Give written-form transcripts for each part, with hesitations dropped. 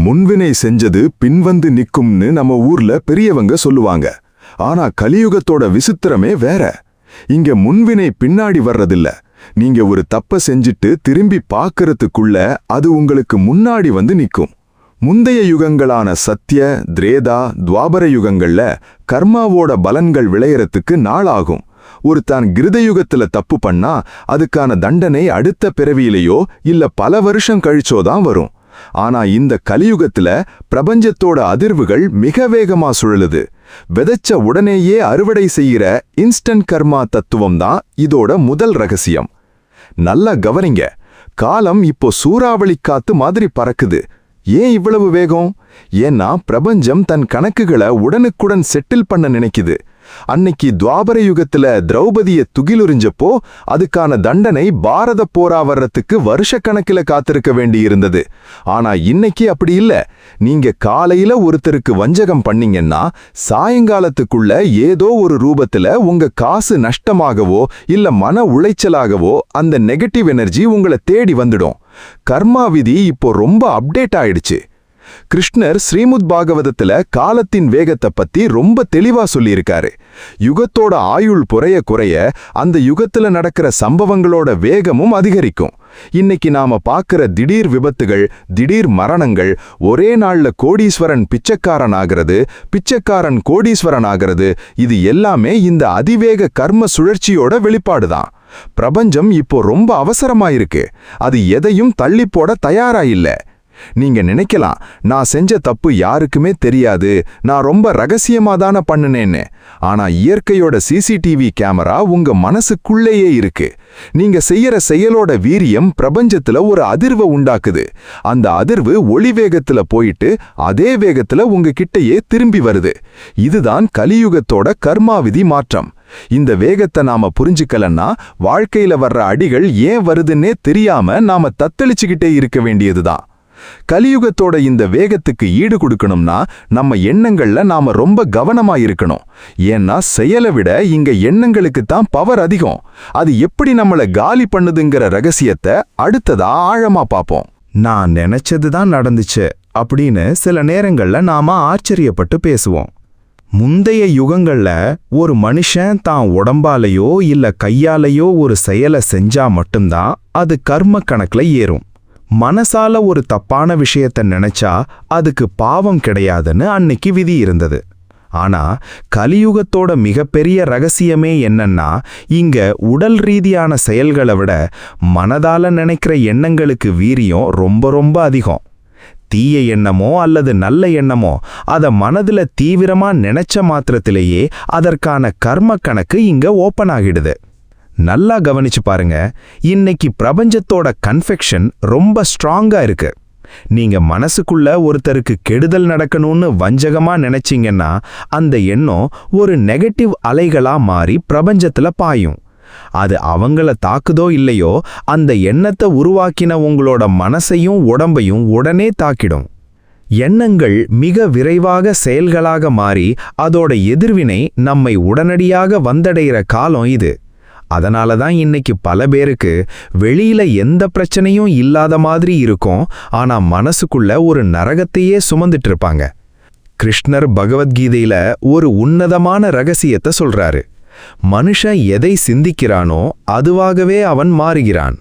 முன்வினை செஞ்சது பின்வந்து நிக்கும்னு நம்ம ஊர்ல பெரியவங்க சொல்லுவாங்க. ஆனா கலியுகத்தோட விசித்திரமே வேற. இங்க முன்வினை பின்னாடி வர்றதில்ல. நீங்க ஒரு தப்ப செஞ்சிட்டு திரும்பி பார்க்கறதுக்குள்ள அது உங்களுக்கு முன்னாடி வந்து நிக்கும். முந்தைய யுகங்களான சத்ய, திரேதா, துவாபர யுகங்கள்ல கர்மாவோட பலன்கள் விளையறதுக்கு நாளாகும். தான் கிருதயுகத்துல தப்பு பண்ணா அதுக்கான தண்டனை அடுத்த பிறவியிலேயோ இல்ல பல வருஷம் கழிச்சோதான் வரும். ஆனா இந்த கலியுகத்துல பிரபஞ்சத்தோட அதிர்வுகள் மிக வேகமா சுழலுது. விதைச்ச உடனேயே அறுவடை செய்கிற இன்ஸ்டன்ட் கர்மா தத்துவம் தான் இதோட முதல் ரகசியம். நல்லா கவனிங்க. காலம் இப்போ சூறாவளி காத்து மாதிரி பறக்குது. ஏன் இவ்வளவு வேகம்? ஏன்னா பிரபஞ்சம் தன் கணக்குகளை உடனுக்குடன் செட்டில் பண்ண நினைக்குது. அன்னைக்கு துவாபர யுகத்துல திரௌபதிய துகிலுறிஞ்சப்போ அதுக்கான தண்டனை பாரத போரா வர்றதுக்கு வருஷக்கணக்கில காத்திருக்க வேண்டியிருந்தது. ஆனா இன்னைக்கு அப்படி இல்ல. நீங்க காலையில ஒருத்தருக்கு வஞ்சகம் பண்ணீங்கன்னா சாயங்காலத்துக்குள்ள ஏதோ ஒரு ரூபத்துல உங்க காசு நஷ்டமாகவோ இல்ல மன உளைச்சலாகவோ அந்த நெகட்டிவ் எனர்ஜி உங்களை தேடி வந்துடும். கர்மா விதி இப்போ ரொம்ப அப்டேட் ஆயிடுச்சு. கிருஷ்ணர் ஸ்ரீமுத் பாகவதத்துல காலத்தின் வேகத்தை பத்தி ரொம்ப தெளிவா சொல்லியிருக்காரு. யுகத்தோட ஆயுள் குறைய குறைய அந்த யுகத்துல நடக்கிற சம்பவங்களோட வேகமும் அதிகரிக்கும். இன்னைக்கு நாம பார்க்கிற திடீர் விபத்துகள், திடீர் மரணங்கள், ஒரே நாள்ல கோடீஸ்வரன் பிச்சைக்காரன் ஆகிறது, பிச்சைக்காரன் கோடீஸ்வரன் ஆகிறது, இது எல்லாமே இந்த அதிவேக கர்ம சுழற்சியோட வெளிப்பாடுதான். பிரபஞ்சம் இப்போ ரொம்ப அவசரமாயிருக்கு. அது எதையும் தள்ளி போட தயாரா இல்ல. நீங்க நினைக்கலாம், நான் செஞ்ச தப்பு யாருக்குமே தெரியாது, நான் ரொம்ப ரகசியமா தானே பண்ணுனேன்னு. ஆனா இயற்கையோட சிசிடிவி கேமரா உங்க மனசுக்குள்ளேயே இருக்கு. நீங்க செய்யற செயலோட வீரியம் பிரபஞ்சத்துல ஒரு அதிர்வை உண்டாக்குது. அந்த அதிர்வு ஒளி வேகத்துல போயிட்டு அதே வேகத்துல உங்க கிட்டயே திரும்பி வருது. இதுதான் கலியுகத்தோட கர்மாவிதி மாற்றம். இந்த வேகத்தை நாம புரிஞ்சுக்கலன்னா வாழ்க்கையில வர்ற அடிகள் ஏன் வருதுன்னே தெரியாம நாம தத்தளிச்சுக்கிட்டே இருக்க வேண்டியதுதான். கலியுகத்தோட இந்த வேகத்துக்கு ஈடு கொடுக்கணும்னா நம்ம எண்ணங்கள்ல நாம ரொம்ப கவனமா இருக்கணும். ஏன்னா செயலை விட இங்க எண்ணங்களுக்கு தான் பவர் அதிகம். அது எப்படி நம்மள காலி பண்ணுதுங்கிற ரகசியத்தை அடுத்ததா ஆழமா பார்ப்போம். நான் நினைச்சதுதான் நடந்துச்சு அப்படின்னு சில நேரங்கள்ல நாம ஆச்சரியப்பட்டு பேசுவோம். முந்தைய யுகங்கள்ல ஒரு மனுஷன் தான் உடம்பாலேயோ இல்ல கையாலேயோ ஒரு செயலை செஞ்சா மட்டும்தான் அது கர்ம கணக்குல ஏறும். மனசால ஒரு தப்பான விஷயத்த நினைச்சா அதுக்கு பாவம் கிடையாதுன்னு அன்னைக்கு விதி இருந்தது. ஆனா கலியுகத்தோட மிகப்பெரிய ரகசியமே என்னன்னா, இங்க உடல் ரீதியான செயல்களை விட மனதால நினைக்கிற எண்ணங்களுக்கு வீரியம் ரொம்ப ரொம்ப அதிகம். தீய எண்ணமோ அல்லது நல்ல எண்ணமோ அத மனதுல தீவிரமா நினைச்ச மாத்திரத்திலேயே அதற்கான கர்ம கணக்கு இங்க ஓப்பன் ஆகிடுது. நல்லா கவனிச்சு பாருங்க. இன்னைக்கு பிரபஞ்சத்தோட கன்ஃபெக்ஷன் ரொம்ப ஸ்ட்ராங்கா இருக்கு. நீங்க மனசுக்குள்ள ஒருத்தருக்கு கெடுதல் நடக்கணும்னு வஞ்சகமா நினைச்சீங்கன்னா அந்த எண்ணம் ஒரு நெகட்டிவ் அலைகளா மாறி பிரபஞ்சத்துல பாயும். அது அவங்கள தாக்குதோ இல்லையோ அந்த எண்ணத்தை உருவாக்கின உங்களோட மனசையும் உடம்பையும் உடனே தாக்கிடும். எண்ணங்கள் மிக விரைவாக செயல்களாக மாறி அதோட எதிர்வினை நம்மை உடனடியாக வந்தடைகிற காலம் இது. அதனால தான் இன்னைக்கு பல பேருக்கு வெளியில எந்த பிரச்சனையும் இல்லாத மாதிரி இருக்கும், ஆனா மனசுக்குள்ள ஒரு நரகத்தையே சுமந்துட்டு இருப்பாங்க. கிருஷ்ணர் பகவத்கீதையில ஒரு உன்னதமான ரகசியத்தை சொல்றாரு. மனுஷன் எதை சிந்திக்கிறானோ அதுவாகவே அவன் மாறுகிறான்.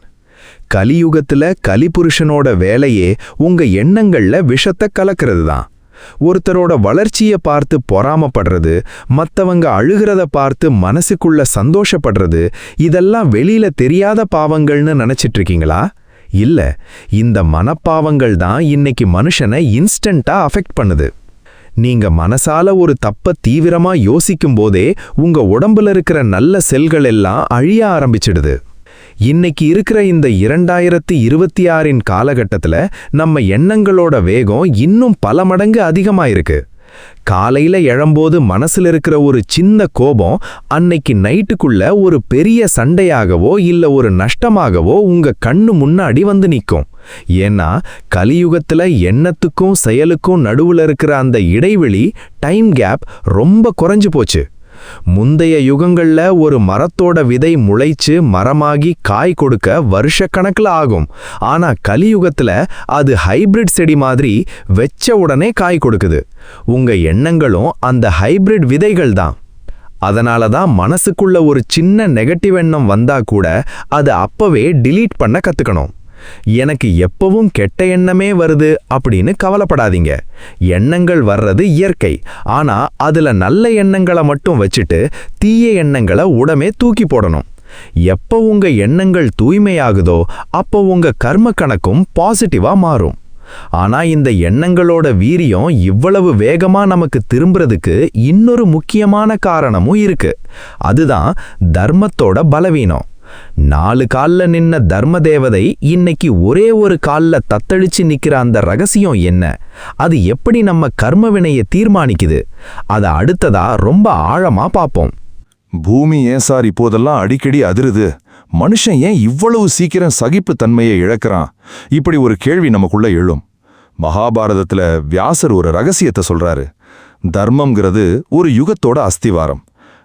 கலியுகத்துல கலிபுருஷனோட வேலையே உங்க எண்ணங்கள்ல விஷத்தை கலக்கிறது தான். ஒருத்தரோட வளர்ச்சியை பார்த்து பொறாமப்படுறது, மத்தவங்க அழுகிறத பார்த்து மனசுக்குள்ள சந்தோஷப்படுறது, இதெல்லாம் வெளியில தெரியாத பாவங்கள்னு நினைச்சிட்டு இருக்கீங்களா? இல்ல, இந்த மனப்பாவங்கள் தான் இன்னைக்கு மனுஷனை இன்ஸ்டன்ட்டா அஃபெக்ட் பண்ணுது. நீங்க மனசால ஒரு தப்ப தீவிரமா யோசிக்கும் போதே உங்க உடம்புல இருக்கிற நல்ல செல்கள் எல்லாம் அழிய ஆரம்பிச்சிடுது. இன்னைக்கு இருக்கிற இந்த 2026 காலகட்டத்துல நம்ம எண்ணங்களோட வேகம் இன்னும் பல மடங்கு அதிகமாயிருக்கு. காலையில எழம்போது மனசுல இருக்கிற ஒரு சின்ன கோபம் அன்னைக்கு நைட்டுக்குள்ள ஒரு பெரிய சண்டையாகவோ இல்ல ஒரு நஷ்டமாகவோ உங்க கண்ணு முன்னாடி வந்து நிற்கும். ஏன்னா கலியுகத்துல எண்ணத்துக்கும் செயலுக்கும் நடுவுல இருக்கிற அந்த இடைவெளி, டைம் கேப் ரொம்ப குறைஞ்சு போச்சு. முந்தைய யுகங்கள்ல ஒரு மரத்தோட விதை முளைச்சு மரமாகி காய் கொடுக்க வருஷக்கணக்கில் ஆகும். ஆனா கலியுகத்துல அது ஹைபிரிட் செடி மாதிரி வெச்ச உடனே காய் கொடுக்குது. உங்க எண்ணங்களும் அந்த ஹைபிரிட் விதைகள் தான். அதனால தான் மனசுக்குள்ள ஒரு சின்ன நெகட்டிவ் எண்ணம் வந்தா கூட அது அப்பவே டிலீட் பண்ண கத்துக்கணும். எனக்கு எப்பவும் கெட்ட எண்ணமே வருது அப்படின்னு கவலைப்படாதீங்க. எண்ணங்கள் வர்றது இயற்கை. ஆனா அதுல நல்ல எண்ணங்களை மட்டும் வச்சுட்டு தீய எண்ணங்களை உடனே தூக்கி போடணும். எப்போ உங்க எண்ணங்கள் தூய்மையாகுதோ அப்போ உங்க கர்ம கணக்கும் பாசிட்டிவா மாறும். ஆனா இந்த எண்ணங்களோட வீரியம் இவ்வளவு வேகமா நமக்கு திரும்புறதுக்கு இன்னொரு முக்கியமான காரணமும் இருக்கு. அதுதான் தர்மத்தோட பலவீனம். 4 கால்ல நின்ன தர்ம தேவதை இன்னைக்கு ஒரே ஒரு கால்ல தத்தளிச்சு நிக்கிற அந்த ரகசியம் என்ன? அது எப்படி நம்ம கர்ம வினையை தீர்மானிக்குது? அதை அடுத்ததா ரொம்ப ஆழமா பார்ப்போம். பூமி ஏன் சார் இப்போதெல்லாம் அடிக்கடி அதிருது? மனுஷன் ஏன் இவ்வளவு சீக்கிரம் சகிப்பு தன்மையை இழக்கிறான்? இப்படி ஒரு கேள்வி நமக்குள்ள எழும். மகாபாரதத்துல வியாசர் ஒரு ரகசியத்தை சொல்றாரு. தர்மம்ங்கிறது ஒரு யுகத்தோட அஸ்திவாரம்.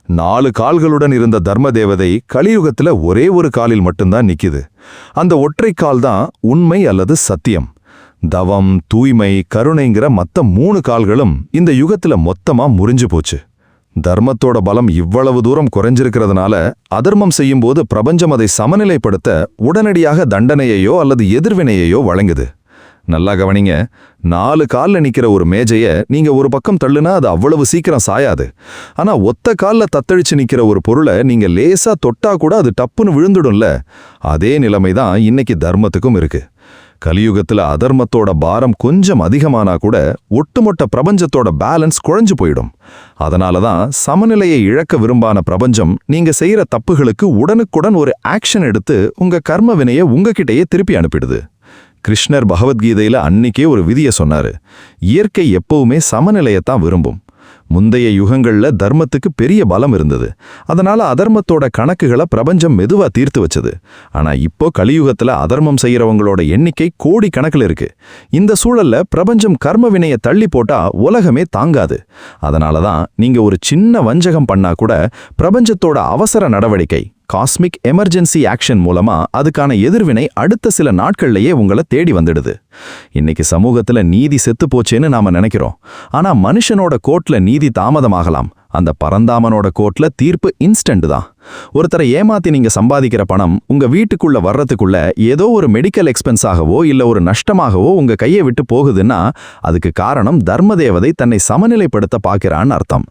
4 கால்களுடன் இருந்த தர்ம தேவதை கலியுகத்துல ஒரே ஒரு காலில் மட்டும்தான் நிக்குது. அந்த ஒற்றை கால் தான் உண்மை அல்லது சத்தியம். தவம், தூய்மை, கருணைங்கிற மத்த 3 கால்களும் இந்த யுகத்துல மொத்தமா முறிஞ்சு போச்சு. தர்மத்தோட பலம் இவ்வளவு தூரம் குறைஞ்சிருக்கிறதுனால அதர்மம் செய்யும்போது பிரபஞ்சம் அதை சமநிலைப்படுத்த உடனடியாக தண்டனையையோ அல்லது எதிர்வினையையோ வழங்குது. நல்லா கவனிங்க, 4 கால்ல நிக்கிற ஒரு மேஜைய நீங்க ஒரு பக்கம் தள்ளுனா அது அவ்வளவு சீக்கிரம் சாயாது. ஆனா ஒத்த கால்ல தத்தழிச்சு நிக்கிற ஒரு பொருளை நீங்க லேசா தொட்டா கூட அது டப்புன்னு விழுந்துடும்ல. அதே நிலைமைதான் இன்னைக்கு தர்மத்துக்கும் இருக்கு. கலியுகத்துல அதர்மத்தோட பாரம் கொஞ்சம் அதிகமானா கூட ஒட்டுமொத்த பிரபஞ்சத்தோட பேலன்ஸ் குறைஞ்சு போயிடும். அதனாலதான் சமநிலையை இழக்க விரும்பான பிரபஞ்சம் நீங்க செய்யற தப்புகளுக்கு உடனுக்குடன் ஒரு ஆக்ஷன் எடுத்து உங்க கர்ம வினையை உங்ககிட்டயே திருப்பி அனுப்பிடுது. கிருஷ்ணர் பகவத்கீதையில அன்னிக்கே ஒரு விதியை சொன்னாரு. இயற்கை எப்பவுமே சமநிலையத்தான் விரும்பும். முந்தைய யுகங்கள்ல தர்மத்துக்கு பெரிய பலம் இருந்தது. அதனால அதர்மத்தோட கணக்குகளை பிரபஞ்சம் மெதுவா தீர்த்து வச்சது. ஆனா இப்போ கலியுகத்துல அதர்மம் செய்யறவங்களோட எண்ணிக்கை கோடி கணக்குல இருக்கு. இந்த சூழல்ல பிரபஞ்சம் கர்ம வினையை தள்ளி போட்டா உலகமே தாங்காது. அதனாலதான் நீங்க ஒரு சின்ன வஞ்சகம் பண்ணா கூட பிரபஞ்சத்தோட அவசர நடவடிக்கை காஸ்மிக் எமர்ஜென்சி ஆக்ஷன் மூலமா அதுக்கான எதிர்வினை அடுத்த சில நாட்கள்லயே உங்களை தேடி வந்துடுது. இன்னைக்கு சமூகத்துல நீதி செத்து போச்சேன்னு நாம நினைக்கிறோம். ஆனா மனுஷனோட கோர்ட்ல நீதி தாமதமாகலாம். அந்த பரந்தாமனோட கோர்ட்ல தீர்ப்பு இன்ஸ்டன்ட் தான். ஒருத்தரை ஏமாத்தி நீங்க சம்பாதிக்கிற பணம் உங்க வீட்டுக்குள்ள வர்றதுக்குள்ள ஏதோ ஒரு மெடிக்கல் எக்ஸ்பென்ஸாகவோ இல்ல ஒரு நஷ்டமாகவோ உங்க கையை விட்டு போகுதுன்னா அதுக்கு காரணம் தர்மதேவதை தன்னை சமநிலைப்படுத்த பார்க்கிறான்னு அர்த்தம்.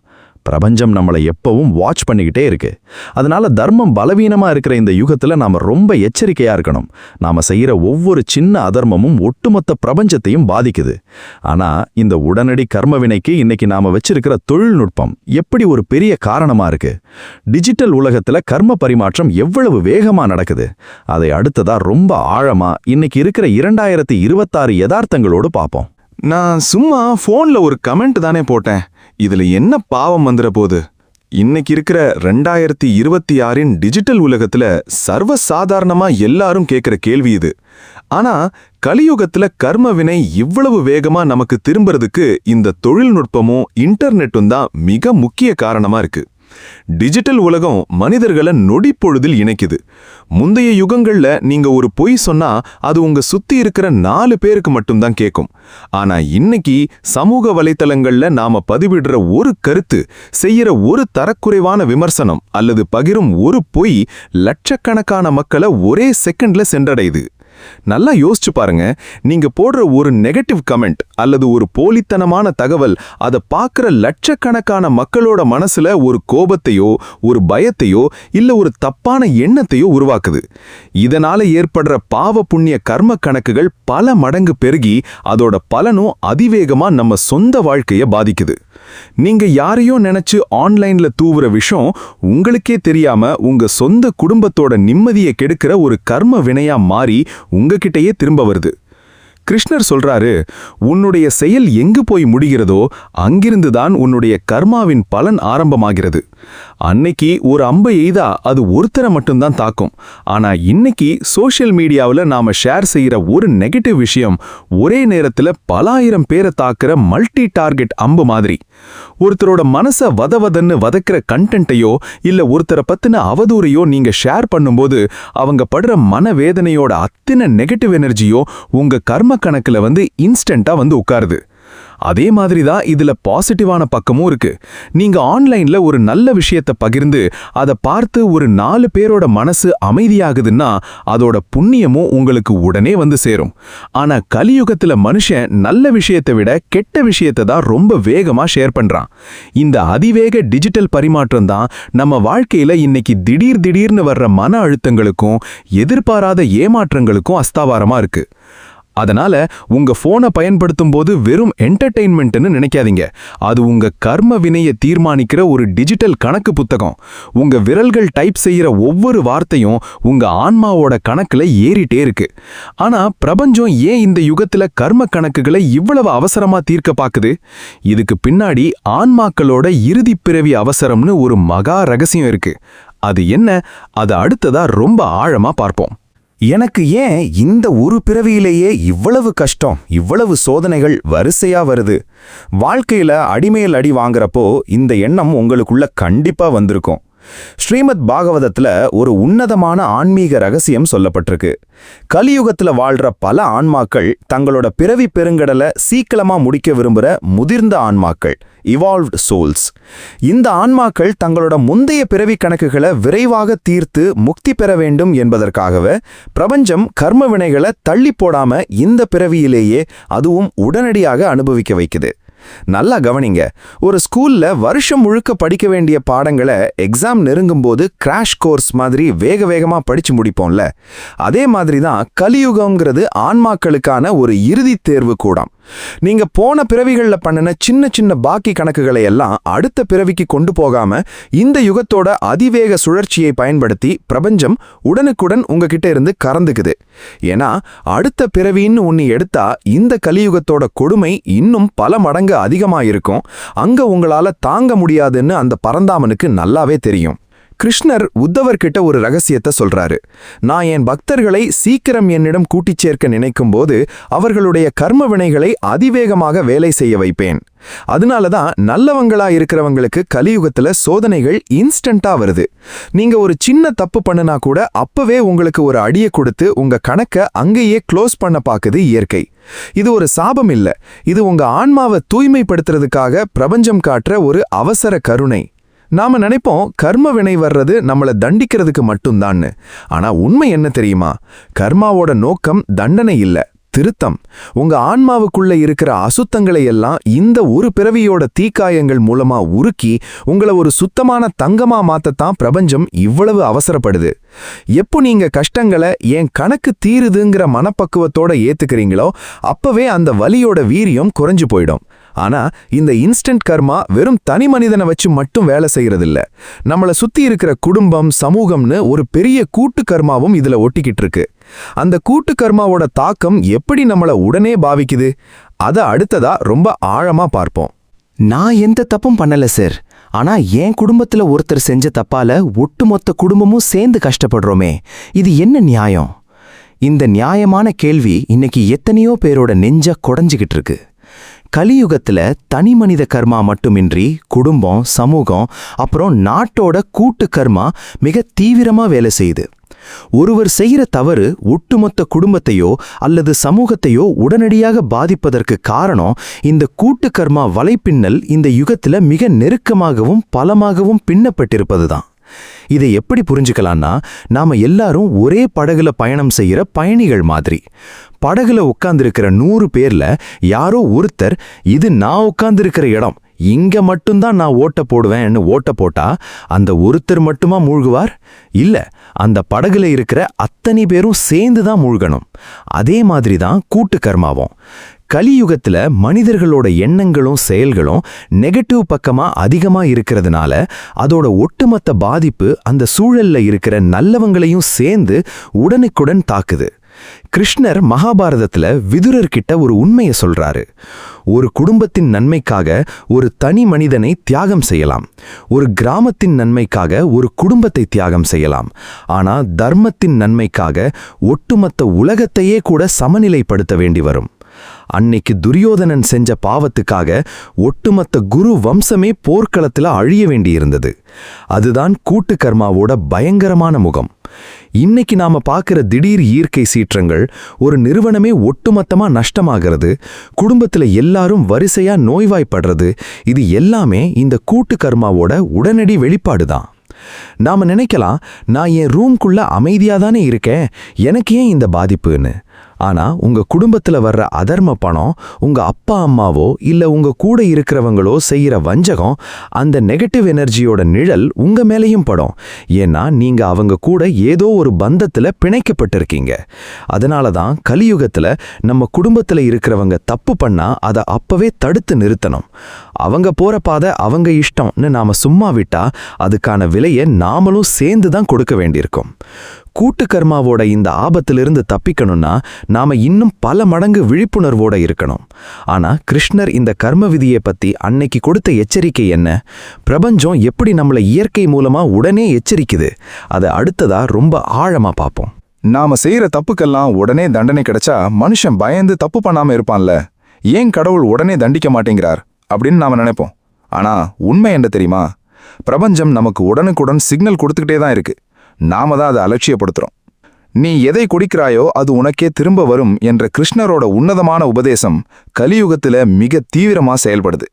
பிரபஞ்சம் நம்மளை எப்பவும் வாட்ச் பண்ணிக்கிட்டே இருக்கு. அதனால தர்மம் பலவீனமா இருக்கிற இந்த யுகத்துல நாம ரொம்ப எச்சரிக்கையா இருக்கணும். நாம செய்யற ஒவ்வொரு சின்ன அதர்மமும் ஒட்டுமொத்த பிரபஞ்சத்தையும் பாதிக்குது. ஆனா இந்த உடனடி கர்ம வினைக்கு இன்னைக்கு நாம வச்சிருக்கிற தொழில்நுட்பம் எப்படி ஒரு பெரிய காரணமா இருக்கு. டிஜிட்டல் உலகத்துல கர்ம பரிமாற்றம் எவ்வளவு வேகமா நடக்குது. அதை அடுத்ததா ரொம்ப ஆழமா இன்னைக்கு இருக்கிற 2026 யதார்த்தங்களோடு பார்ப்போம். நான் சும்மா போன்ல ஒரு கமெண்ட் தானே போட்டேன். இதுல என்ன பாவம் வந்துற போது? இன்னைக்கு இருக்கிற 2026 டிஜிட்டல் உலகத்துல சர்வசாதாரணமா எல்லாரும் கேட்கிற கேள்வி இது. ஆனா கலியுகத்துல கர்ம வினை இவ்வளவு வேகமா நமக்கு திரும்புறதுக்கு இந்த தொழில்நுட்பமும் இன்டர்நெட்டும் தான் மிக முக்கிய காரணமா இருக்கு. டிஜிட்டல் உலகம் மனிதர்களை நொடிப்பொழுதில் இணைக்குது. முந்தைய யுகங்கள்ல நீங்க ஒரு பொய் சொன்னா அது உங்க சுத்தி இருக்கிற 4 பேருக்கு மட்டும்தான் கேட்கும். ஆனா இன்னைக்கு சமூக வலைத்தளங்கள்ல நாம பதிவிடுற ஒரு கருத்து, செய்யற ஒரு தரக்குறைவான விமர்சனம் அல்லது பகிரும் ஒரு பொய் லட்சக்கணக்கான மக்களை ஒரே செகண்ட்ல சென்றடையுது. நல்லா யோசிச்சு பாருங்க. நீங்க போடுற ஒரு நெகட்டிவ் கமெண்ட் அல்லது ஒரு போலித்தனமான தகவல் அதை பார்க்குற லட்சக்கணக்கான மக்களோட மனசுல ஒரு கோபத்தையோ ஒரு பயத்தையோ இல்ல ஒரு தப்பான எண்ணத்தையோ உருவாக்குது. இதனால ஏற்படுற பாவ புண்ணிய கர்ம கணக்குகள் பல மடங்கு பெருகி அதோட பலனும் அதிவேகமா நம்ம சொந்த வாழ்க்கைய பாதிக்குது. நீங்க யாரையோ நினைச்சு ஆன்லைன்ல தூவுற விஷயம் உங்களுக்கே தெரியாம உங்க சொந்த குடும்பத்தோட நிம்மதியை கெடுக்கிற ஒரு கர்ம வினையா மாறி உங்ககிட்டயே திரும்ப வருது. கிருஷ்ணர் சொல்றாரு, உன்னுடைய செயல் எங்கு போய் முடிகிறதோ அங்கிருந்துதான் உன்னுடைய கர்மாவின் பலன் ஆரம்பமாகிறது. அன்னைக்கு ஒரு அம்பை எய்தா அது ஒருத்தரை மட்டும்தான் தாக்கும். ஆனா இன்னைக்கு சோஷியல் மீடியாவில் நாம ஷேர் செய்யற ஒரு நெகட்டிவ் விஷயம் ஒரே நேரத்துல பல ஆயிரம் பேரை தாக்குற மல்டி டார்கெட் அம்பு மாதிரி. ஒருத்தரோட மனசை வதவதன்னு வதக்கிற கண்டென்ட்டையோ இல்ல ஒருத்தரை பத்தின அவதூறையோ நீங்க ஷேர் பண்ணும்போது அவங்க படுற மனவேதனையோட அத்தனை நெகட்டிவ் எனர்ஜியோ உங்க கர்ம கணக்குல இன்ஸ்டன்டா உட்காருது. அதே மாதிரி தான் இதுல பாசிட்டிவான பக்கமும் இருக்கு. நீங்க ஆன்லைன்ல ஒரு நல்ல விஷயத்தை பகிர்ந்து அதை பார்த்து ஒரு 4 பேரோட மனசு அமைதியாகுதுன்னா அதோட புண்ணியமும் உங்களுக்கு உடனே சேரும். ஆனா கலியுகத்துல மனுஷன் நல்ல விஷயத்தை விட கெட்ட விஷயத்தை தான் ரொம்ப வேகமா ஷேர் பண்றான். இந்த அதிவேக டிஜிட்டல் பரிமாற்றம் தான் நம்ம வாழ்க்கையில இன்னைக்கு திடீர்னு வர்ற மன அழுத்தங்களுக்கும் எதிர்பாராத ஏமாற்றங்களுக்கும் அஸ்தாவாரமா இருக்கு. அதனால உங்க போனை பயன்படுத்தும் போது வெறும் என்டர்டெயின்மெண்ட்னு நினைக்காதீங்க. அது உங்க கர்ம வினையை தீர்மானிக்கிற ஒரு டிஜிட்டல் கணக்கு புத்தகம். உங்க விரல்கள் டைப் செய்யற ஒவ்வொரு வார்த்தையும் உங்க ஆன்மாவோட கணக்குல ஏறிட்டே இருக்கு. ஆனா பிரபஞ்சம் ஏன் இந்த யுகத்துல கர்ம கணக்குகளை இவ்வளவு அவசரமா தீர்க்க பாக்குது? இதுக்கு பின்னாடி ஆன்மாக்களோட இறுதி பிறவி அவசரம்னு ஒரு மகா ரகசியம் இருக்கு. அது என்ன? அது அடுத்ததா ரொம்ப ஆழமா பார்ப்போம். எனக்கு ஏன் இந்த ஒரு பிறவியிலேயே இவ்வளவு கஷ்டம், இவ்வளவு சோதனைகள் வரிசையா வருது? வாழ்க்கையில அடிமேல் அடி வாங்குறப்போ இந்த எண்ணம் உங்களுக்குள்ள கண்டிப்பா வந்திருக்கும். ஸ்ரீமத் பாகவதத்துல ஒரு உன்னதமான ஆன்மீக ரகசியம் சொல்லப்பட்டிருக்கு. கலியுகத்துல வாழ்ற பல ஆன்மாக்கள் தங்களோட பிறவி பெருங்கடலை சீக்கிரமா முடிக்க விரும்புற முதிர்ந்த ஆன்மாக்கள், இவால்வ்ட் சோல்ஸ். இந்த ஆன்மாக்கள் தங்களோட முந்தைய பிறவி கணக்குகளை விரைவாக தீர்த்து முக்தி பெற வேண்டும் என்பதற்காகவே பிரபஞ்சம் கர்ம வினைகளை தள்ளி போடாம இந்த பிறவியிலேயே அதுவும் உடனடியாக அனுபவிக்க வைக்குது. நல்லா கவனிங்க. ஒரு ஸ்கூல்ல வருஷம் முழுக்க படிக்க வேண்டிய பாடங்களை எக்ஸாம் நெருங்கும்போது கிராஷ் கோர்ஸ் மாதிரி வேகமா படிச்சு முடிப்போம்ல, அதே மாதிரி தான் கலியுகம்ங்கிறது ஆன்மாக்களுக்கான ஒரு இறுதி தேர்வு கூடம். நீங்க போன பிறவிகள்ல பண்ணின சின்ன பாக்கி கணக்குகளை எல்லாம் அடுத்த பிறவிக்கு கொண்டு போகாம இந்த யுகத்தோட அதிவேக சுழற்சியை பயன்படுத்தி பிரபஞ்சம் உடனுக்குடன் உங்ககிட்ட இருந்து கறந்துக்குது. ஏன்னா அடுத்த பிறவின்னு ஒன்னு எடுத்தா இந்த கலியுகத்தோட கொடுமை இன்னும் பல மடங்கு அதிகமா இருக்கும். அங்க உங்களால தாங்க முடியாதுன்னு அந்த பரந்தாமனுக்கு நல்லாவே தெரியும். கிருஷ்ணர் உத்தவர்கிட்ட ஒரு ரகசியத்தை சொல்றாரு. நான் என் பக்தர்களை சீக்கிரம் என்னிடம் கூட்டிச் சேர்க்க நினைக்கும் போது அவர்களுடைய கர்ம வினைகளை அதிவேகமாக வேலை செய்ய வைப்பேன். அதனாலதான் நல்லவங்களா இருக்கிறவங்களுக்கு கலியுகத்துல சோதனைகள் இன்ஸ்டன்டா வருது. நீங்க ஒரு சின்ன தப்பு பண்ணுனா கூட அப்பவே உங்களுக்கு ஒரு அடியை கொடுத்து உங்க கணக்க அங்கேயே க்ளோஸ் பண்ண பாக்குது இயற்கை. இது ஒரு சாபம் இல்ல, இது உங்க ஆன்மாவை தூய்மைப்படுத்துறதுக்காக பிரபஞ்சம் காட்டுற ஒரு அவசர கருணை. நாம நினைப்போம் கர்ம வினை வர்றது நம்மள தண்டிக்கிறதுக்கு மட்டும்தான்னு. ஆனா உண்மை என்ன தெரியுமா? கர்மாவோட நோக்கம் தண்டனை இல்ல, திருத்தம். உங்க ஆன்மாவுக்குள்ள இருக்கிற அசுத்தங்களை எல்லாம் இந்த ஒரு பிறவியோட தீக்காயங்கள் மூலமா உருக்கி உங்களை ஒரு சுத்தமான தங்கமா மாத்தத்தான் பிரபஞ்சம் இவ்வளவு அவசரப்படுது. எப்போ நீங்க கஷ்டங்களை என் கணக்கு தீருதுங்கிற மனப்பக்குவத்தோட ஏத்துக்கிறீங்களோ அப்பவே அந்த வலியோட வீரியம் குறைஞ்சு போயிடும். ஆனா இந்த இன்ஸ்டன்ட் கர்மா வெறும் தனி மனிதனை வச்சு மட்டும் வேலை செய்யறதில்ல. நம்மள சுத்தி இருக்கிற குடும்பம், சமூகம்னு ஒரு பெரிய கூட்டு கர்மாவும் இதுல ஒட்டிக்கிட்டு இருக்கு. அந்த கூட்டு கர்மாவோட தாக்கம் எப்படி நம்மள உடனே பாவிக்குது? அத அடுத்ததா ரொம்ப ஆழமா பார்ப்போம். நான் எந்த தப்பும் பண்ணல சார். ஆனா என் குடும்பத்துல ஒருத்தர் செஞ்ச தப்பால ஒட்டுமொத்த குடும்பமும் சேர்ந்து கஷ்டப்படுறோமே, இது என்ன நியாயம்? இந்த நியாயமான கேள்வி இன்னைக்கு எத்தனையோ பேரோட நெஞ்ச கொடைஞ்சுகிட்டு இருக்கு. கலியுகத்துல தனி மனித கர்மா மட்டுமின்றி குடும்பம், சமூகம், அப்புறம் நாட்டோட கூட்டு கர்மா மிக தீவிரமா வேலை செய்யுது. ஒருவர் செய்யற தவறு ஒட்டுமொத்த குடும்பத்தையோ அல்லது சமூகத்தையோ உடனடியாக பாதிப்பதற்கு காரணம் இந்த கூட்டு கர்மா வலைப்பின்னல் இந்த யுகத்துல மிக நெருக்கமாகவும் பலமாகவும் பின்னப்பட்டிருப்பதுதான். இதை எப்படி புரிஞ்சுக்கலான்னா, நாம எல்லாரும் ஒரே படகுல பயணம் செய்யற பயணிகள் மாதிரி. படகுல உட்கார்ந்திருக்கிற 100 பேர்ல யாரோ ஒருத்தர் இது நான் உட்கார்ந்திருக்கிற இடம், இங்க மட்டும்தான் நான் ஓட்ட போடுவேன்னு ஓட்ட போட்டா அந்த ஒருத்தர் மட்டுமா மூழ்குவார்? இல்ல, அந்த படகுல இருக்கிற அத்தனை பேரும் சேர்ந்துதான் மூழ்கணும். அதே மாதிரிதான் கூட்டு கர்மாவும். கலியுகத்துல மனிதர்களோட எண்ணங்களும் செயல்களும் நெகட்டிவ் பக்கமா அதிகமா இருக்கிறதுனால அதோட ஒட்டுமொத்த பாதிப்பு அந்த சூழல்ல இருக்கிற நல்லவங்களையும் சேர்ந்து உடனுக்குடன் தாக்குது. கிருஷ்ணர் மகாபாரதத்துல விதுரர்கிட்ட ஒரு உண்மையை சொல்றாரு. ஒரு குடும்பத்தின் நன்மைக்காக ஒரு தனி மனிதனை தியாகம் செய்யலாம், ஒரு கிராமத்தின் நன்மைக்காக ஒரு குடும்பத்தை தியாகம் செய்யலாம், ஆனா தர்மத்தின் நன்மைக்காக ஒட்டுமொத்த உலகத்தையே கூட சமநிலைப்படுத்த வேண்டி வரும். அன்னைக்கு துரியோதனன் செஞ்ச பாவத்துக்காக ஒட்டுமொத்த குரு வம்சமே போர்க்களத்துல அழிய வேண்டியிருந்தது. அதுதான் கூட்டு கர்மாவோட பயங்கரமான முகம். இன்னைக்கு நாம பார்க்கிற திடீர் இயற்கை சீற்றங்கள், ஒரு நிறுவனமே ஒட்டுமொத்தமா நஷ்டமாகிறது, குடும்பத்துல எல்லாரும் வரிசையா நோய்வாய்ப்படுறது, இது எல்லாமே இந்த கூட்டு கர்மாவோட உடனடி வெளிப்பாடுதான். நாம நினைக்கலாம், நான் என் ரூம்குள்ள அமைதியாதானே இருக்கேன், எனக்கு ஏன் இந்த பாதிப்புன்னு. ஆனா உங்க குடும்பத்துல வர்ற அதர்ம பணம், உங்க அப்பா அம்மாவோ இல்ல உங்க கூட இருக்கிறவங்களோ செய்யற வஞ்சகம், அந்த நெகட்டிவ் எனர்ஜியோட நிழல் உங்க மேலேயும் படும். ஏன்னா நீங்க அவங்க கூட ஏதோ ஒரு பந்தத்துல பிணைக்கப்பட்டிருக்கீங்க. அதனாலதான் கலியுகத்துல நம்ம குடும்பத்துல இருக்கிறவங்க தப்பு பண்ணா அதை அப்பவே தடுத்து நிறுத்தணும். அவங்க போற பாதை அவங்க இஷ்டம்னு நாம சும்மா விட்டா அதுக்கான விலையை நாமளும் சேர்ந்து தான் கொடுக்க வேண்டியிருக்கும். கூட்டு கர்மாவோட இந்த ஆபத்திலிருந்து தப்பிக்கணும்னா நாம இன்னும் பல மடங்கு விழிப்புணர்வோட இருக்கணும். ஆனா கிருஷ்ணர் இந்த கர்ம விதியை பத்தி அன்னைக்கு கொடுத்த எச்சரிக்கை என்ன? பிரபஞ்சம் எப்படி நம்மளை இயற்கை மூலமா உடனே எச்சரிக்குது? அதை அடுத்ததா ரொம்ப ஆழமா பார்ப்போம். நாம செய்யற தப்புக்கெல்லாம் உடனே தண்டனை கிடைச்சா மனுஷன் பயந்து தப்பு பண்ணாம இருப்பான்ல. ஏன் கடவுள் உடனே தண்டிக்க மாட்டேங்கிறார் அப்படின்னு நாம நினைப்போம். ஆனா உண்மை என்ன தெரியுமா? பிரபஞ்சம் நமக்கு உடனுக்குடன் சிக்னல் கொடுத்துக்கிட்டே தான் இருக்கு. நாம தான் அதை அலட்சியப்படுத்துறோம். நீ எதை குடிக்கிறாயோ அது உனக்கே திரும்ப வரும் என்ற கிருஷ்ணரோட உன்னதமான உபதேசம் கலியுகத்துல மிக தீவிரமா செயல்படுது.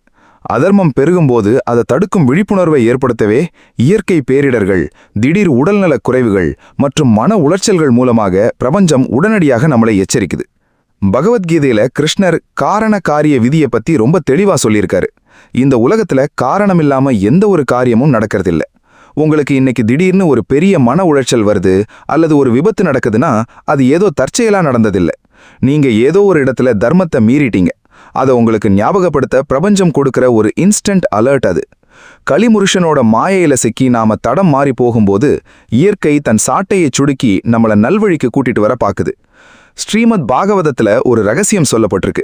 அதர்மம் பெருகும்போது அதை தடுக்கும் விழிப்புணர்வை ஏற்படுத்தவே இயற்கை பேரிடர்கள், திடீர் உடல்நலக் குறைவுகள் மற்றும் மன உளைச்சல்கள் மூலமாக பிரபஞ்சம் உடனடியாக நம்மளை எச்சரிக்குது. பகவத்கீதையில கிருஷ்ணர் காரண காரிய விதியை பத்தி ரொம்ப தெளிவா சொல்லியிருக்காரு. இந்த உலகத்துல காரணம் இல்லாம எந்த ஒரு காரியமும் நடக்கிறதில்ல. உங்களுக்கு இன்னைக்கு திடீர்னு ஒரு பெரிய மன உளைச்சல் வருது அல்லது ஒரு விபத்து நடக்குதுன்னா அது ஏதோ தற்செயலா நடந்ததில்லை. நீங்க ஏதோ ஒரு இடத்துல தர்மத்தை மீறிட்டீங்க. அதை உங்களுக்கு ஞாபகப்படுத்த பிரபஞ்சம் கொடுக்கிற ஒரு இன்ஸ்டன்ட் அலர்ட் அது. கலிமுருஷனோட மாயையில சிக்கி நாம தடம் மாறி போகும்போது இயற்கை தன் சாட்டையை சுடுக்கி நம்மள நல்வழிக்கு கூட்டிட்டு வர பாக்குது. ஸ்ரீமத் பாகவதத்துல ஒரு ரகசியம் சொல்லப்பட்டிருக்கு.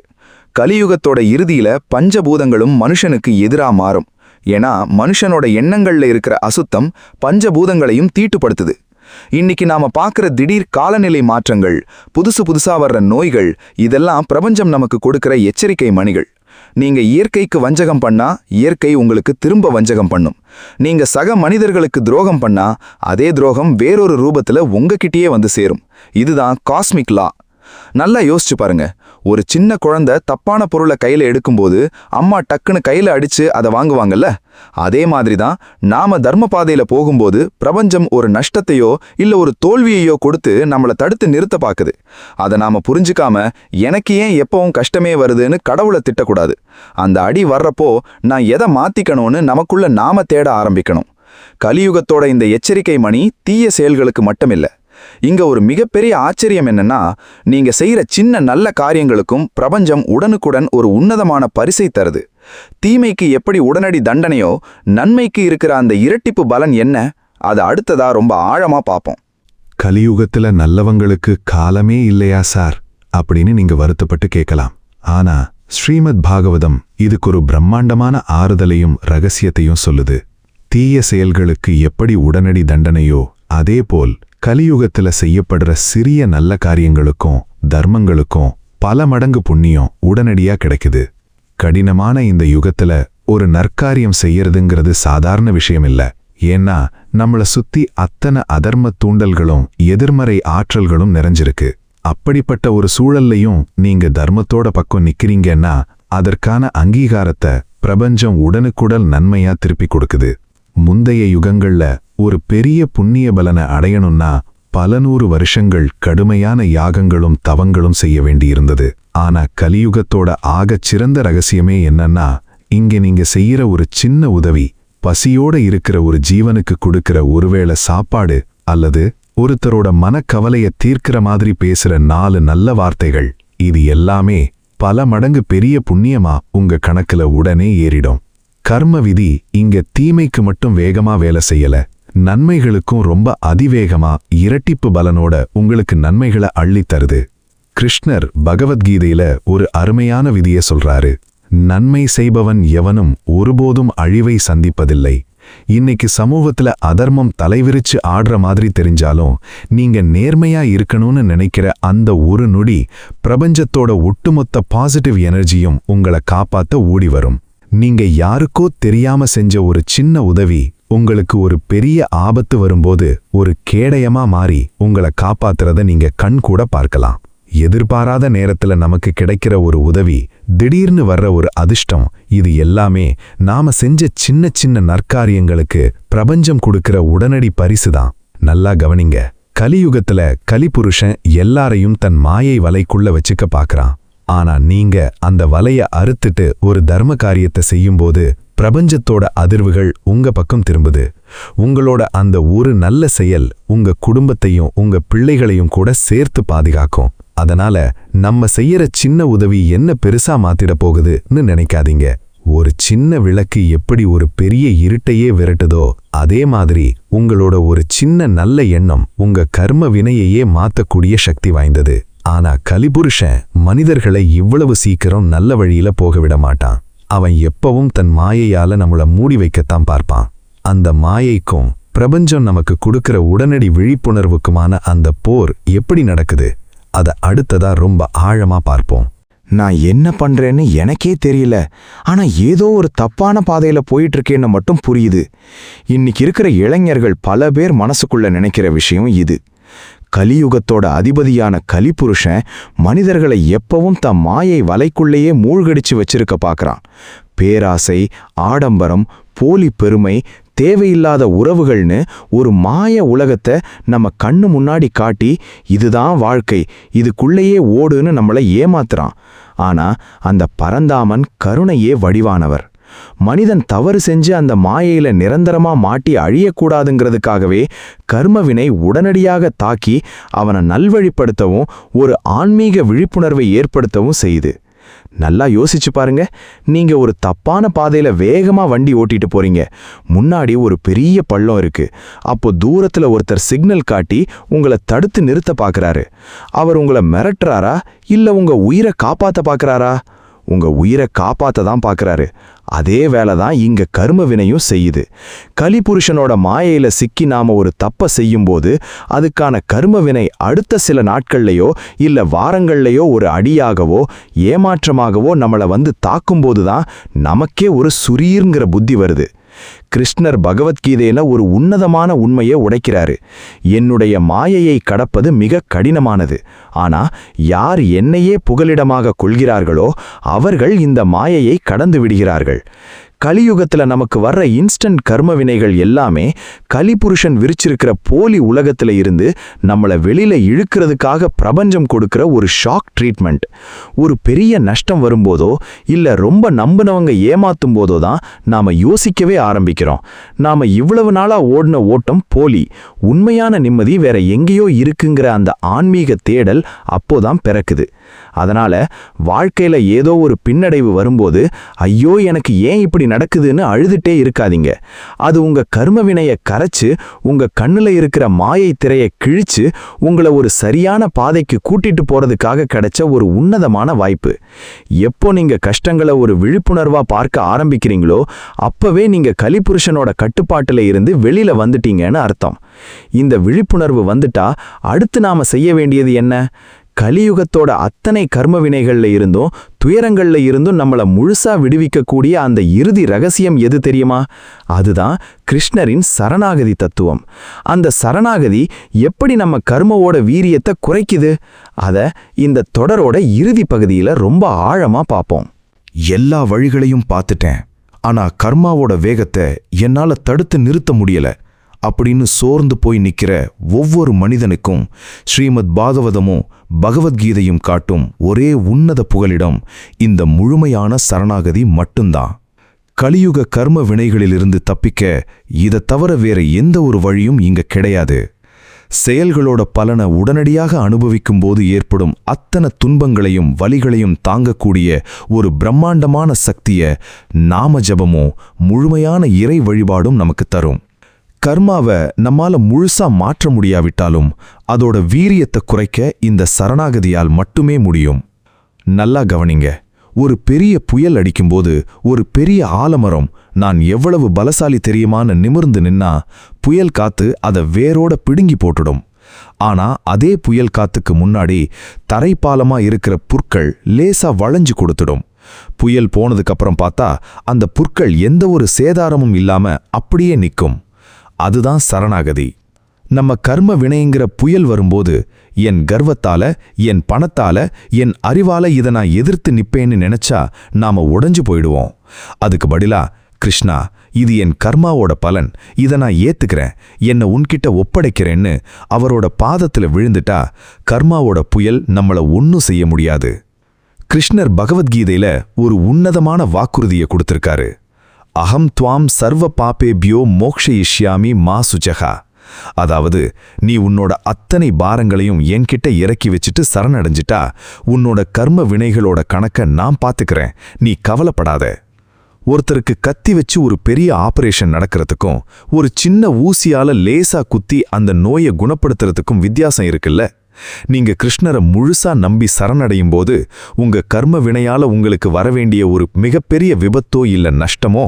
கலியுகத்தோட இறுதியில பஞ்சபூதங்களும் மனுஷனுக்கு எதிரா மாறும். ஏன்னா மனுஷனோட எண்ணங்கள்ல இருக்கிற அசுத்தம் பஞ்சபூதங்களையும் தீட்டுப்படுத்துது. இன்னைக்கு நாம பார்க்கிற திடீர் காலநிலை மாற்றங்கள், புதுசா வர்ற நோய்கள், இதெல்லாம் பிரபஞ்சம் நமக்கு கொடுக்கிற எச்சரிக்கை மணிகள். நீங்க இயற்கைக்கு வஞ்சகம் பண்ணா இயற்கை உங்களுக்கு திரும்ப வஞ்சகம் பண்ணும். நீங்க சக மனிதர்களுக்கு துரோகம் பண்ணா அதே துரோகம் வேறொரு ரூபத்துல உங்ககிட்டயே வந்து சேரும். இதுதான் காஸ்மிக் லா. நல்லா யோசிச்சு பாருங்க. ஒரு சின்ன குழந்தை தப்பான பொருளை கையில எடுக்கும்போது அம்மா டக்குன்னு கையில அடிச்சு அதை வாங்குவாங்கல்ல, அதே மாதிரிதான் நாம தர்ம பாதையில போகும்போது பிரபஞ்சம் ஒரு நஷ்டத்தையோ இல்ல ஒரு தோல்வியையோ கொடுத்து நம்மளை தடுத்து நிறுத்த பாக்குது. அதை நாம புரிஞ்சுக்காம எனக்கு ஏன் எப்பவும் கஷ்டமே வருதுன்னு கடவுளை திட்டக்கூடாது. அந்த அடி வர்றப்போ நான் எதை மாத்திக்கணும்னு நமக்குள்ள நாம தேட ஆரம்பிக்கணும். கலியுகத்தோட இந்த எச்சரிக்கை மணி தீய செயல்களுக்கு மட்டுமில்ல. இங்க ஒரு மிகப்பெரிய ஆச்சரியம் என்னன்னா, நீங்க செய்யற சின்ன நல்ல காரியங்களுக்கும் பிரபஞ்சம் உடனுக்குடன் ஒரு உன்னதமான பரிசை தருது. தீமைக்கு எப்படி உடனடி தண்டனையோ, நன்மைக்கு இருக்கிற அந்த இரட்டிப்பு பலன் என்ன, அதை அடுத்ததா ரொம்ப ஆழமா பார்ப்போம். கலியுகத்துல நல்லவங்களுக்கு காலமே இல்லையா சார் அப்படின்னு நீங்க வருத்தப்பட்டு கேட்கலாம். ஆனா ஸ்ரீமத் பாகவதம் இதுக்கு ஒரு பிரம்மாண்டமான ஆறுதலையும் ரகசியத்தையும் சொல்லுது. தீய செயல்களுக்கு எப்படி உடனடி தண்டனையோ அதேபோல் கலியுகத்துல செய்யப்படுற சிறிய நல்ல காரியங்களுக்கும் தர்மங்களுக்கும் பல மடங்கு புண்ணியம் உடனடியா கிடைக்குது. கடினமான இந்த யுகத்துல ஒரு நற்காரியம் செய்யறதுங்கிறது சாதாரண விஷயம் இல்ல. ஏன்னா நம்மள சுத்தி அத்தனை அதர்ம தூண்டல்களும் எதிர்மறை ஆற்றல்களும் நிறைஞ்சிருக்கு. அப்படிப்பட்ட ஒரு சூழல்லையும் நீங்க தர்மத்தோட பக்கம் நிக்கிறீங்கன்னா அதற்கான அங்கீகாரத்தை பிரபஞ்சம் உடனுக்குடன் நன்மையா திருப்பி கொடுக்குது. முந்தைய யுகங்கள்ல ஒரு பெரிய புண்ணிய பலனை அடையணும்னா பல நூறு வருஷங்கள் கடுமையான யாகங்களும் தவங்களும் செய்ய வேண்டியிருந்தது. ஆனா கலியுகத்தோட ஆகச் சிறந்த ரகசியமே என்னன்னா, இங்க நீங்க செய்யற ஒரு சின்ன உதவி, பசியோட இருக்கிற ஒரு ஜீவனுக்கு கொடுக்கிற ஒருவேளை சாப்பாடு அல்லது ஒருத்தரோட மனக்கவலைய தீர்க்கிற மாதிரி பேசுற 4 நல்ல வார்த்தைகள், இது எல்லாமே பல மடங்கு பெரிய புண்ணியமா உங்க கணக்குல உடனே ஏறிடும். கர்ம விதி இங்க தீமைக்கு மட்டும் வேகமா வேலை செய்யல, நன்மைகளுக்கும் ரொம்ப அதிவேகமா இரட்டிப்பு பலனோட உங்களுக்கு நன்மைகளை அள்ளித் தருது. கிருஷ்ணர் பகவத்கீதையில ஒரு அருமையான விதியை சொல்றாரு. நன்மை செய்பவன் எவனும் ஒருபோதும் அழிவை சந்திப்பதில்லை. இன்னைக்கு சமூகத்துல அதர்மம் தலைவிரிச்சு ஆடுற மாதிரி தெரிஞ்சாலும் நீங்க நேர்மையா இருக்கணும்னு நினைக்கிற அந்த ஒரு நொடி பிரபஞ்சத்தோட ஒட்டுமொத்த பாசிட்டிவ் எனர்ஜியும் உங்களை காப்பாத்த ஓடி வரும். நீங்க யாருக்கோ தெரியாம செஞ்ச ஒரு சின்ன உதவி உங்களுக்கு ஒரு பெரிய ஆபத்து வரும்போது ஒரு கேடயமா மாறி உங்களை காப்பாத்துறத நீங்க கண் கூட பார்க்கலாம். எதிர்பாராத நேரத்துல நமக்கு கிடைக்கிற ஒரு உதவி, திடீர்னு வர்ற ஒரு அதிர்ஷ்டம், இது எல்லாமே நாம செஞ்ச சின்ன சின்ன நற்காரியங்களுக்கு பிரபஞ்சம் கொடுக்கிற உடனடி பரிசுதான். நல்லா கவனிங்க. கலியுகத்துல கலிபுருஷன் எல்லாரையும் தன் மாயை வலைக்குள்ள வச்சுக்க பாக்குறான். ஆனா நீங்க அந்த வலைய அறுத்துட்டு ஒரு தர்ம காரியத்தை செய்யும்போது பிரபஞ்சத்தோட அதிர்வுகள் உங்க பக்கம் திரும்புது. உங்களோட அந்த ஒரு நல்ல செயல் உங்க குடும்பத்தையும் உங்க பிள்ளைகளையும் கூட சேர்த்து பாதுகாக்கும். அதனால நம்ம செய்யற சின்ன உதவி என்ன பெருசா மாத்திட போகுதுன்னு நினைக்காதீங்க. ஒரு சின்ன விளக்கு எப்படி ஒரு பெரிய இருட்டையே விரட்டுதோ அதே மாதிரி உங்களோட ஒரு சின்ன நல்ல எண்ணம் உங்க கர்ம வினையையே மாத்தக்கூடிய சக்தி வாய்ந்தது. ஆனா கலிபுருஷன் மனிதர்களை இவ்வளவு சீக்கிரம் நல்ல வழியில போக விட மாட்டான். அவன் எப்பவும் தன் மாயையால நம்மள மூடி வைக்கத்தான் பார்ப்பான். அந்த மாயைக்கும் பிரபஞ்சம் நமக்கு கொடுக்கிற உடனடி விழிப்புணர்வுக்குமான அந்த போர் எப்படி நடக்குது, அத அடுத்ததா ரொம்ப ஆழமா பார்ப்போம். நான் என்ன பண்றேன்னு எனக்கே தெரியல, ஆனா ஏதோ ஒரு தப்பான பாதையில போயிட்டு இருக்கேன்னு மட்டும் புரியுது. இன்னைக்கு இருக்கிற இளைஞர்கள் பல பேர் மனசுக்குள்ள நினைக்கிற விஷயம் இது. கலியுகத்தோட அதிபதியான கலிபுருஷன் மனிதர்களை எப்பவும் தம் மாயை வலைக்குள்ளேயே மூழ்கடிச்சு வச்சிருக்க பார்க்கறான். பேராசை, ஆடம்பரம், போலி பெருமை, தேவையில்லாத உறவுகள்னு ஒரு மாய உலகத்தை நம்ம கண்ணு முன்னாடி காட்டி இதுதான் வாழ்க்கை, இதுக்குள்ளேயே ஓடுன்னு நம்மளை ஏமாத்துறான். ஆனா அந்த பரந்தாமன் கருணையே வடிவானவர். மனிதன் தவறு செஞ்சு அந்த மாயையில நிரந்தரமா மாட்டி அழியக்கூடாதுங்கிறதுக்காகவே கர்மவினை உடனடியாக தாக்கி அவனை நல்வழிப்படுத்தவும் ஒரு ஆன்மீக விழிப்புணர்வை ஏற்படுத்தவும் செய்யுது. நல்லா யோசிச்சு பாருங்க. நீங்க ஒரு தப்பான பாதையில வேகமா வண்டி ஓட்டிட்டு போறீங்க. முன்னாடி ஒரு பெரிய பள்ளம் இருக்கு. அப்போ தூரத்துல ஒருத்தர் சிக்னல் காட்டி உங்களை தடுத்து நிறுத்த பாக்குறாரு. அவர் உங்களை மிரட்டுறாரா இல்ல உங்க உயிரை காப்பாத்த பாக்குறாரா? உங்க உயிரை காப்பாத்த தான் பாக்குறாரு. அதே வேலை தான் இங்க கர்ம வினையும் செய்யுது. கலிபுருஷனோட மாயையில சிக்கி நாம ஒரு தப்ப செய்யும்போது அதுக்கான கர்ம வினை அடுத்த சில நாட்கள்லையோ இல்ல வாரங்கள்லையோ ஒரு அடியாகவோ ஏமாற்றமாகவோ நம்மளை வந்து தாக்கும்போது தான் நமக்கே ஒரு சுரீர்ங்கிற புத்தி வருது. கிருஷ்ணர் பகவத்கீதையில ஒரு உன்னதமான உண்மையை உடைக்கிறாரு. என்னுடைய மாயையை கடப்பது மிக கடினமானது. ஆனா யார் என்னையே புகலிடமாக கொள்கிறார்களோ அவர்கள் இந்த மாயையை கடந்து விடுகிறார்கள். கலியுகத்துல நமக்கு வர்ற இன்ஸ்டன்ட் கர்ம வினைகள் எல்லாமே கலிபுருஷன் விரிச்சிருக்கிற போலி உலகத்துல இருந்து நம்மளை வெளியில இழுக்கிறதுக்காக பிரபஞ்சம் கொடுக்கிற ஒரு ஷாக் ட்ரீட்மெண்ட். ஒரு பெரிய நஷ்டம் வரும்போதோ இல்ல ரொம்ப நம்பினவங்க ஏமாத்தும் போதோ தான் நாம யோசிக்கவே ஆரம்பிக்கிறோம். நாம இவ்வளவு நாளா ஓடின ஓட்டம் போலி, உண்மையான நிம்மதி வேற எங்கேயோ இருக்குங்கிற அந்த ஆன்மீக தேடல் அப்போதான் பிறக்குது. அதனால வாழ்க்கையில ஏதோ ஒரு பின்னடைவு வரும்போது ஐயோ எனக்கு ஏன் இப்படி நடக்குதுன்னு அழுதுட்டே இருக்காதீங்க. அது உங்க கர்ம வினையை கரைச்சு உங்க கண்ணுல இருக்கிற மாயை திரையை கிழிச்சு உங்களை ஒரு சரியான பாதைக்கு கூட்டிட்டு போறதுக்காக கிடைச்ச ஒரு உன்னதமான வாய்ப்பு. எப்போ நீங்க கஷ்டங்களை ஒரு விழிப்புணர்வா பார்க்க ஆரம்பிக்கிறீங்களோ அப்பவே நீங்க கலிபுருஷனோட கட்டுப்பாட்டுல இருந்து வெளியில வந்துட்டீங்கன்னு அர்த்தம். இந்த விழிப்புணர்வு வந்துட்டா அடுத்து நாம செய்ய வேண்டியது என்ன? கலியுகத்தோட அத்தனை கர்ம வினைகள்ல இருந்தும் துயரங்கள்ல இருந்தும் நம்மளை முழுசா விடுவிக்கக்கூடிய அந்த இறுதி ரகசியம் எது தெரியுமா? அதுதான் கிருஷ்ணரின் சரணாகதி தத்துவம். அந்த சரணாகதி எப்படி நம்ம கர்மவோட வீரியத்தை குறைக்குது? அத இந்த தொடரோட இறுதி பகுதியில ரொம்ப ஆழமா பார்ப்போம். எல்லா வழிகளையும் பார்த்துட்டேன், ஆனா கர்மாவோட வேகத்தை என்னால தடுத்து நிறுத்த முடியல அப்படின்னு சோர்ந்து போய் நிக்கிற ஒவ்வொரு மனிதனுக்கும் ஸ்ரீமத் பாகவதமும் பகவத்கீதையும் காட்டும் ஒரே உன்னத புகலிடம் இந்த முழுமையான சரணாகதி மட்டும்தான். கலியுக கர்ம வினைகளிலிருந்து தப்பிக்க இதை தவிர வேற எந்த ஒரு வழியும் இங்க கிடையாது. செயல்களோட பலனை உடனடியாக அனுபவிக்கும் போது ஏற்படும் அத்தனை துன்பங்களையும் வலிகளையும் தாங்கக்கூடிய ஒரு பிரம்மாண்டமான சக்தியை நாம ஜபமும் முழுமையான இறை வழிபாடும் நமக்கு தரும். கர்மாவை நம்மால முழுசா மாற்ற முடியாவிட்டாலும் அதோட வீரியத்தை குறைக்க இந்த சரணாகதியால் மட்டுமே முடியும். நல்லா கவனிங்க. ஒரு பெரிய புயல் அடிக்கும்போது ஒரு பெரிய ஆலமரம் நான் எவ்வளவு பலசாலி தெரியுமான்னு நிமிர்ந்து நின்னா புயல் காத்து அதை வேரோட பிடுங்கி போட்டுடும். ஆனா அதே புயல் காத்துக்கு முன்னாடி தரைப்பாலமா இருக்கிற புற்கள் லேசா வளைஞ்சு கொடுத்துடும். புயல் போனதுக்கப்புறம் பார்த்தா அந்த புற்கள் எந்த ஒரு சேதாரமும் இல்லாம அப்படியே நிற்கும். அதுதான் சரணாகதி. நம்ம கர்ம வினைங்கிற புயல் வரும்போது என் கர்வத்தால, என் பணத்தால, என் அறிவால இதை நான் எதிர்த்து நிப்பேன்னு நினைச்சா நாம உடைஞ்சு போயிடுவோம். அதுக்கு பதிலா, கிருஷ்ணா, இது என் கர்மாவோட பலன், இதை நான் ஏத்துக்கிறேன், என்னை உன்கிட்ட ஒப்படைக்கிறேன்னு அவரோட பாதத்துல விழுந்துட்டா கர்மாவோட புயல் நம்மள ஒன்னும் செய்ய முடியாது. கிருஷ்ணர் பகவத்கீதையில ஒரு உன்னதமான வாக்குறுதியை கொடுத்திருக்காரு. அகம் துவாம் சர்வ பாபேபியோ மோக்ஷயிஷ்யாமி மா சுஜகா. அதாவது, நீ உன்னோட அத்தனை பாரங்களையும் என்கிட்ட இறக்கி வச்சுட்டு சரணடைஞ்சிட்டா உன்னோட கர்ம வினைகளோட கணக்க நான் பார்த்துக்கிறேன், நீ கவலைப்படாத. ஒருத்தருக்கு கத்தி வச்சு ஒரு பெரிய ஆபரேஷன் நடக்கிறதுக்கும் ஒரு சின்ன ஊசியால லேசா குத்தி அந்த நோயை குணப்படுத்துறதுக்கும் வித்தியாசம் இருக்குல்ல. நீங்க கிருஷ்ணரை முழுசா நம்பி சரணடையும் போது உங்க கர்ம வினையால உங்களுக்கு வரவேண்டிய ஒரு மிகப்பெரிய விபத்தோ இல்ல நஷ்டமோ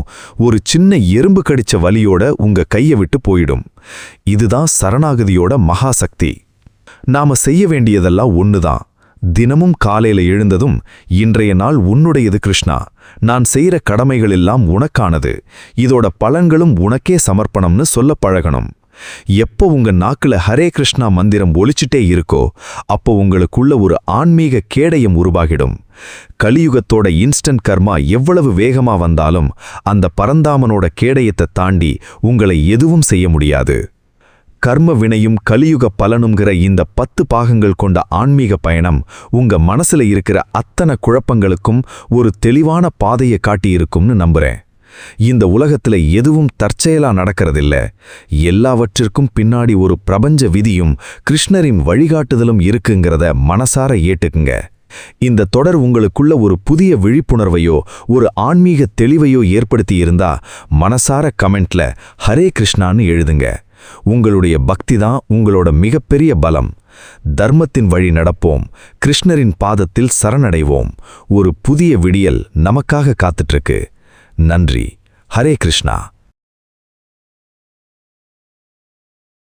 ஒரு சின்ன எறும்பு கடிச்ச வலியோட உங்க கையை விட்டு போயிடும். இதுதான் சரணாகதியோட மகாசக்தி. நாம செய்ய வேண்டியதெல்லாம் ஒண்ணுதான். தினமும் காலையில எழுந்ததும், இன்றைய நாள் உன்னுடையது கிருஷ்ணா, நான் செய்யற கடமைகள் எல்லாம் உனக்கானது, இதோட பலன்களும் உனக்கே சமர்ப்பணம்னு சொல்ல பழகணும். எப்போ உங்க நாக்குல ஹரே கிருஷ்ணா மந்திரம் ஒலிச்சிட்டே இருக்கோ அப்போ உங்களுக்குள்ள ஒரு ஆன்மீக கேடயம் உருவாகிடும். கலியுகத்தோட இன்ஸ்டன்ட் கர்மா எவ்வளவு வேகமா வந்தாலும் அந்த பரந்தாமனோட கேடயத்தை தாண்டி உங்களை எதுவும் செய்ய முடியாது. கர்ம வினையும் கலியுக பலனுங்கிற இந்த 10 பாகங்கள் கொண்ட ஆன்மீக பயணம் உங்க மனசுல இருக்கிற அத்தனை குழப்பங்களுக்கும் ஒரு தெளிவான பாதையை காட்டியிருக்கும்னு நம்புறேன். இந்த உலகத்துல எதுவும் தற்செயலா நடக்கிறதில்ல. எல்லாவற்றிற்கும் பின்னாடி ஒரு பிரபஞ்ச விதியும் கிருஷ்ணரின் வழிகாட்டுதலும் இருக்குங்கிறத மனசார ஏட்டுக்குங்க. இந்த தொடர் உங்களுக்குள்ள ஒரு புதிய விழிப்புணர்வையோ ஒரு ஆன்மீக தெளிவையோ ஏற்படுத்தி இருந்தா மனசார கமெண்ட்ல ஹரே கிருஷ்ணான்னு எழுதுங்க. உங்களுடைய பக்தி தான் உங்களோட மிகப்பெரிய பலம். தர்மத்தின் வழி நடப்போம், கிருஷ்ணரின் பாதத்தில் சரணடைவோம். ஒரு புதிய விடியல் நமக்காக காத்துட்டு இருக்கு. நன்றி. ஹரே கிருஷ்ணா.